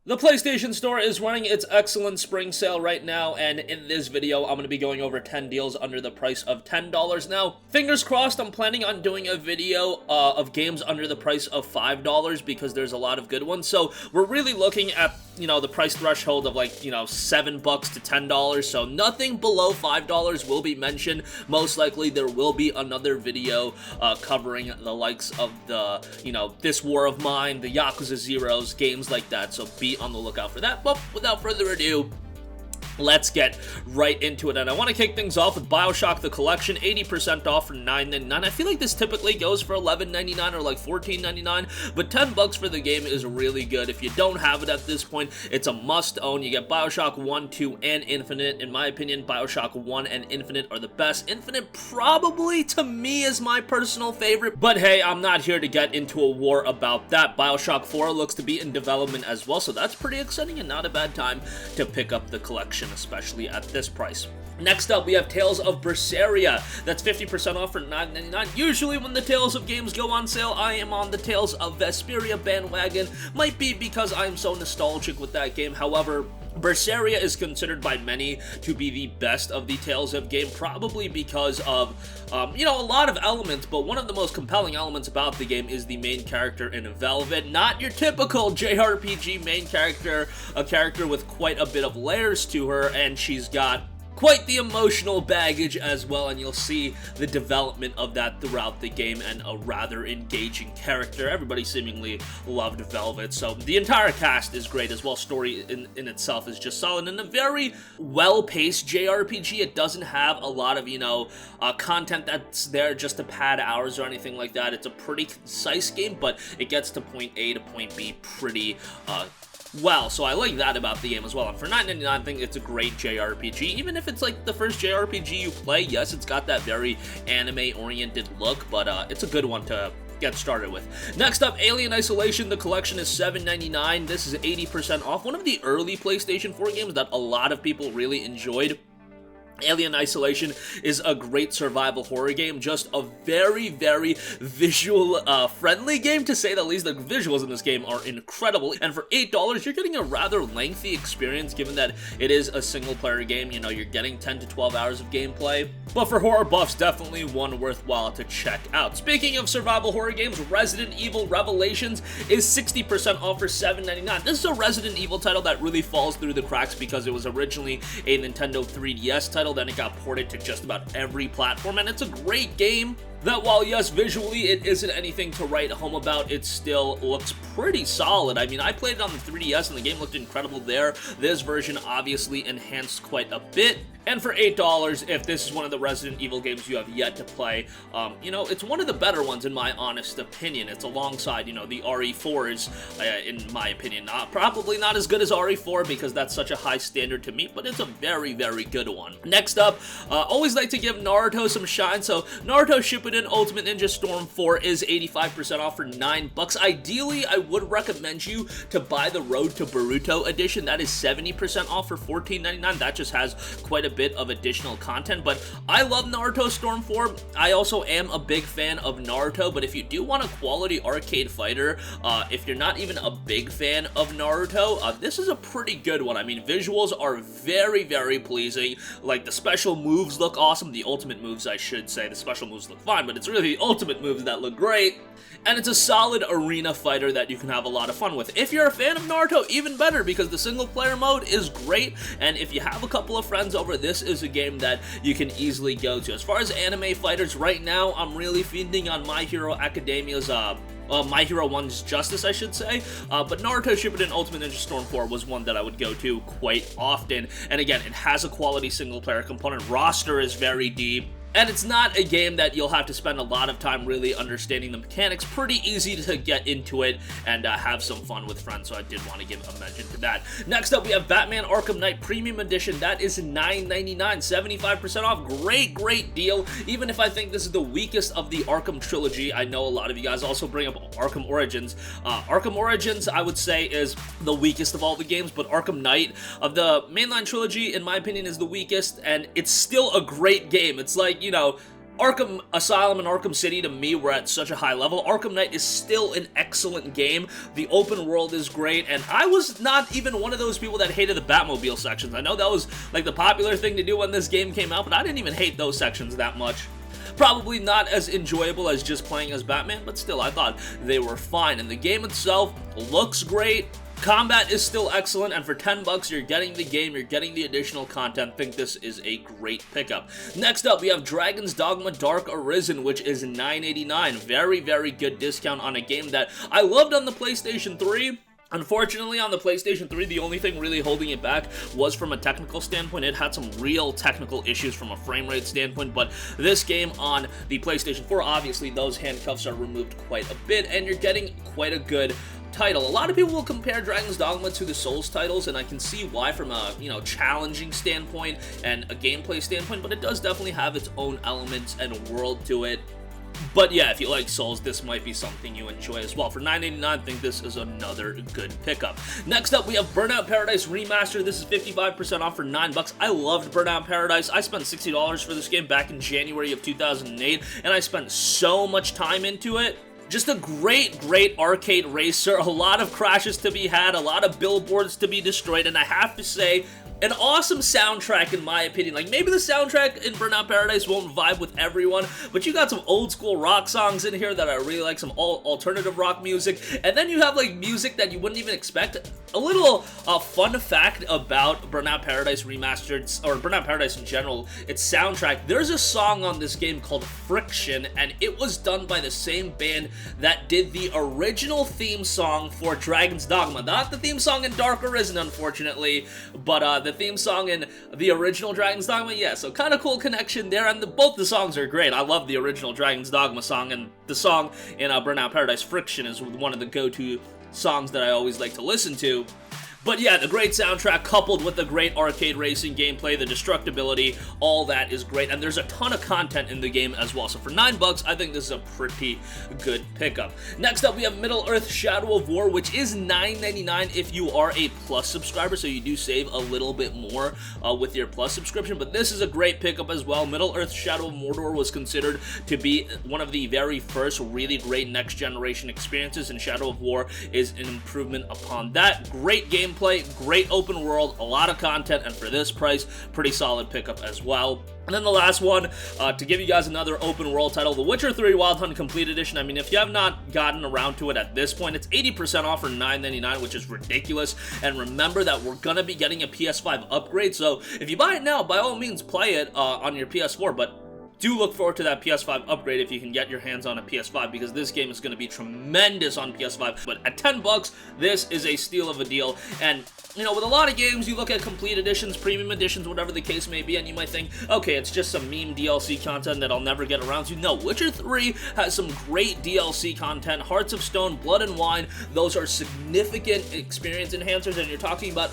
The PlayStation Store is running its excellent spring sale right now, and in this video, I'm going to be going over 10 deals under the price of $10. Now, fingers crossed, I'm planning on doing a video of games under the price of $5 because there's a lot of good ones. So, we're really looking at, the price threshold of like, $7 to $10. So, nothing below $5 will be mentioned. Most likely, there will be another video covering the likes of the, This War of Mine, the Yakuza Zeros, games like that. So, be on the lookout for that. But without further ado, let's get right into it, and I want to kick things off with Bioshock the Collection, 80% off for $9.99. I feel like this typically goes for $11.99 or like $14.99, but $10 for the game is really good. If you don't have it at this point, it's a must-own. You get Bioshock 1, 2, and Infinite. In my opinion, Bioshock 1 and Infinite are the best. Infinite probably, to me, is my personal favorite, but hey, I'm not here to get into a war about that. Bioshock 4 looks to be in development as well, so that's pretty exciting and not a bad time to pick up the collection, especially at this price. Next up, we have Tales of Berseria. That's 50% off for $9.99. Usually when the Tales of games go on sale, I am on the Tales of Vesperia bandwagon. Might be because I'm so nostalgic with that game. However, Berseria is considered by many to be the best of the Tales of game, probably because of, a lot of elements, but one of the most compelling elements about the game is the main character in Velvet. Not your typical JRPG main character, a character with quite a bit of layers to her, and she's got quite the emotional baggage as well, and you'll see the development of that throughout the game, and a rather engaging character. Everybody seemingly loved Velvet, so the entire cast is great as well. Story in itself is just solid, and a very well-paced JRPG. It doesn't have a lot of, content that's there just to pad hours or anything like that. It's a pretty concise game, but it gets to point A to point B pretty, well, so I like that about the game as well. And for $9.99, I think it's a great JRPG. Even if it's like the first JRPG you play, yes, it's got that very anime-oriented look, but it's a good one to get started with. Next up, Alien Isolation. The collection is $7.99. This is 80% off. One of the early PlayStation 4 games that a lot of people really enjoyed. Alien Isolation is a great survival horror game, just a very, very visual friendly game, to say the least. The visuals in this game are incredible, and for $8, you're getting a rather lengthy experience, given that it is a single-player game. You're getting 10 to 12 hours of gameplay, but for horror buffs, definitely one worthwhile to check out. Speaking of survival horror games, Resident Evil Revelations is 60% off for $7.99. This is a Resident Evil title that really falls through the cracks because it was originally a Nintendo 3DS title, then it got ported to just about every platform, and it's a great game that, while yes, visually it isn't anything to write home about, it still looks pretty solid. I mean, I played it on the 3DS and the game looked incredible there. This version obviously enhanced quite a bit. And for $8, if this is one of the Resident Evil games you have yet to play, it's one of the better ones in my honest opinion. It's alongside, the RE4s, in my opinion. Probably not as good as RE4 because that's such a high standard to meet, but it's a very, very good one. Next up, always like to give Naruto some shine. So Naruto Shippuden Ultimate Ninja Storm 4 is 85% off for $9. Ideally, I would recommend you to buy the Road to Boruto edition. That is 70% off for $14.99. That just has quite a bit of additional content, but I love Naruto Storm 4. I also am a big fan of Naruto, but if you do want a quality arcade fighter, if you're not even a big fan of Naruto, this is a pretty good one. I mean, visuals are very, very pleasing. Like, the special moves look awesome. The ultimate moves, I should say. The special moves look fine, but it's really the ultimate moves that look great. And it's a solid arena fighter that you can have a lot of fun with. If you're a fan of Naruto, even better, because the single player mode is great, and if you have a couple of friends over, this is a game that you can easily go to. As far as anime fighters, right now, I'm really feeding on My Hero Academia's, My Hero 1's Justice, I should say, but Naruto Shippuden Ultimate Ninja Storm 4 was one that I would go to quite often, and again, it has a quality single player component. Roster is very deep. And it's not a game that you'll have to spend a lot of time really understanding the mechanics. Pretty easy to get into it and have some fun with friends, so I did want to give a mention to that. Next up, we have Batman Arkham Knight Premium Edition. That is $9.99, 75% off. Great, great deal. Even if I think this is the weakest of the Arkham trilogy, I know a lot of you guys also bring up Arkham Origins. Arkham Origins, I would say, is the weakest of all the games, but Arkham Knight of the mainline trilogy, in my opinion, is the weakest, and it's still a great game. It's like, Arkham Asylum and Arkham City to me were at such a high level. Arkham Knight is still an excellent game. The open world is great, and I was not even one of those people that hated the Batmobile sections. I know that was like the popular thing to do when this game came out, but I didn't even hate those sections that much. Probably not as enjoyable as just playing as Batman, but still, I thought they were fine. And the game itself looks great. Combat is still excellent, and for 10 bucks, you're getting the game, you're getting the additional content. I think this is a great pickup. Next up, we have Dragon's Dogma Dark Arisen, which is $9.89. Very, very good discount on a game that I loved on the PlayStation 3. Unfortunately, on the PlayStation 3, the only thing really holding it back was from a technical standpoint. It had some real technical issues from a frame rate standpoint, but this game on the PlayStation 4, obviously, those handcuffs are removed quite a bit, and you're getting quite a good title. A lot of people will compare Dragon's Dogma to the Souls titles, and I can see why from a, challenging standpoint and a gameplay standpoint, but it does definitely have its own elements and world to it. But yeah, if you like Souls, this might be something you enjoy as well. For $9.89, I think this is another good pickup. Next up, we have Burnout Paradise Remastered. This is 55% off for $9. I loved Burnout Paradise. I spent $60 for this game back in January of 2008, and I spent so much time into it. Just a great, great arcade racer. A lot of crashes to be had, a lot of billboards to be destroyed, and I have to say, an awesome soundtrack in my opinion. Like, maybe the soundtrack in Burnout Paradise won't vibe with everyone, but you got some old school rock songs in here that I really like, some alternative rock music, and then you have like music that you wouldn't even expect. A little fun fact about Burnout Paradise Remastered, or Burnout Paradise in general, its soundtrack, there's a song on this game called Friction, and it was done by the same band that did the original theme song for Dragon's Dogma. Not the theme song in Dark Arisen, unfortunately, but the theme song in the original Dragon's Dogma, yeah, so kind of cool connection there, and both the songs are great. I love the original Dragon's Dogma song, and the song in Burnout Paradise, Friction, is one of the go-to songs that I always like to listen to. But yeah, the great soundtrack coupled with the great arcade racing gameplay, the destructibility, all that is great, and there's a ton of content in the game as well. So for $9, I think this is a pretty good pickup. Next up, we have Middle-earth Shadow of War, which is $9.99 if you are a Plus subscriber, so you do save a little bit more with your Plus subscription, but this is a great pickup as well. Middle-earth Shadow of Mordor was considered to be one of the very first really great next-generation experiences, and Shadow of War is an improvement upon that. Great gameplay, great open world, a lot of content, and for this price, pretty solid pickup as well. And then the last one, to give you guys another open world title, The Witcher 3 Wild Hunt Complete Edition. I mean, if you have not gotten around to it at this point, it's 80% off for $9.99, which is ridiculous. And remember that we're gonna be getting a PS5 upgrade, so if you buy it now, by all means play it on your PS4, but do look forward to that PS5 upgrade if you can get your hands on a PS5, because this game is going to be tremendous on PS5. But at $10, this is a steal of a deal. And, with a lot of games, you look at complete editions, premium editions, whatever the case may be, and you might think, okay, it's just some meme DLC content that I'll never get around to. No, Witcher 3 has some great DLC content. Hearts of Stone, Blood and Wine, those are significant experience enhancers, and you're talking about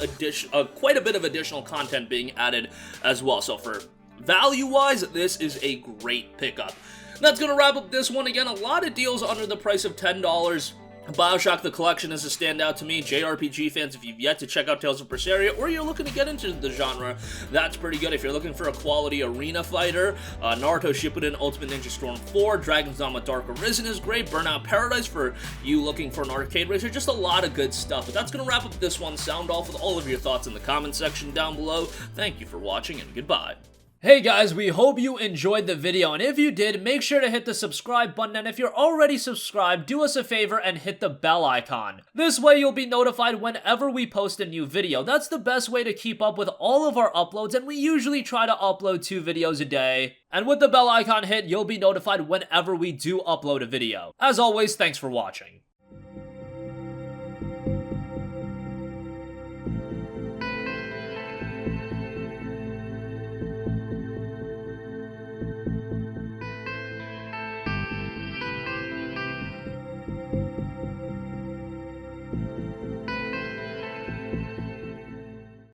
quite a bit of additional content being added as well. So for value-wise, this is a great pickup. That's going to wrap up this one. Again, a lot of deals under the price of $10. Bioshock the Collection is a standout to me. JRPG fans, if you've yet to check out Tales of Berseria, or you're looking to get into the genre, that's pretty good. If you're looking for a quality arena fighter, Naruto Shippuden Ultimate Ninja Storm 4, Dragon's Dogma Dark Arisen is great, Burnout Paradise for you looking for an arcade racer, just a lot of good stuff. But that's going to wrap up this one. Sound off with all of your thoughts in the comment section down below. Thank you for watching, and goodbye. Hey guys, we hope you enjoyed the video, and if you did, make sure to hit the subscribe button, and if you're already subscribed, do us a favor and hit the bell icon. This way you'll be notified whenever we post a new video. That's the best way to keep up with all of our uploads, and we usually try to upload 2 videos a day. And with the bell icon hit, you'll be notified whenever we do upload a video. As always, thanks for watching.